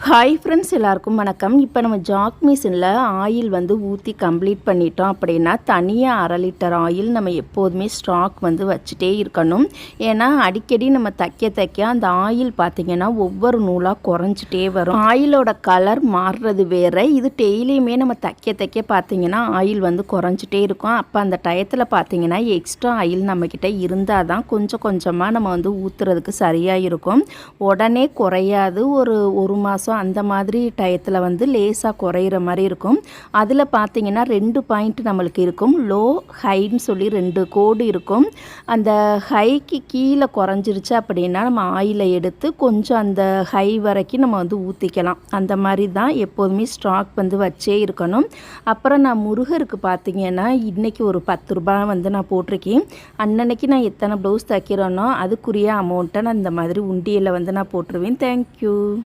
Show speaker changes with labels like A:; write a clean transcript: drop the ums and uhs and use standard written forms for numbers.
A: Hi friends, எல்லாருக்கும் வணக்கம். இப்போ நம்ம ஜாக் மிஷினில் ஆயில் வந்து ஊற்றி கம்ப்ளீட் பண்ணிட்டோம் அப்படின்னா தனியாக 1/2 லிட்டர் ஆயில் நம்ம எப்போதுமே ஸ்டாக் வந்து வச்சுட்டே இருக்கணும். ஏன்னா அடிக்கடி நம்ம தைக்க அந்த ஆயில் பார்த்திங்கன்னா ஒவ்வொரு நூலாக குறைஞ்சிட்டே வரும். ஆயிலோட கலர் மாறுறது வேறு. இது டெய்லியுமே நம்ம தைக்க பார்த்திங்கன்னா ஆயில் வந்து குறைஞ்சிட்டே இருக்கும். அப்போ அந்த டயத்தில் பார்த்திங்கன்னா எக்ஸ்ட்ரா ஆயில் நம்மக்கிட்ட இருந்தால் தான் கொஞ்சம் கொஞ்சமாக நம்ம வந்து ஊற்றுறதுக்கு சரியாக இருக்கும். உடனே குறையாது. ஒரு மாதம் அந்த மாதிரி டயத்தில் வந்து லேசாக குறையிற மாதிரி இருக்கும். அதில் பார்த்திங்கன்னா 2 பாயிண்ட் நம்மளுக்கு இருக்கும். லோ ஹைன்னு சொல்லி 2 கோடு இருக்கும். அந்த ஹைக்கு கீழே குறைஞ்சிருச்சு அப்படின்னா நம்ம ஆயிலை எடுத்து கொஞ்சம் அந்த ஹை வரைக்கும் நம்ம வந்து ஊற்றிக்கலாம். அந்த மாதிரி தான் எப்போதுமே ஸ்டாக் வந்து வச்சே இருக்கணும். அப்புறம் நான் முருகருக்கு பார்த்திங்கன்னா இன்றைக்கி ஒரு 10 ரூபாய் வந்து நான் போட்டிருக்கேன். அன்னன்னைக்கு நான் எத்தனை ப்ளவுஸ் தைக்கிறேனோ அதுக்குரிய அமௌண்ட்டை நான் இந்த மாதிரி உண்டியலில் வந்து நான் போட்டுருவேன். தேங்க்யூ.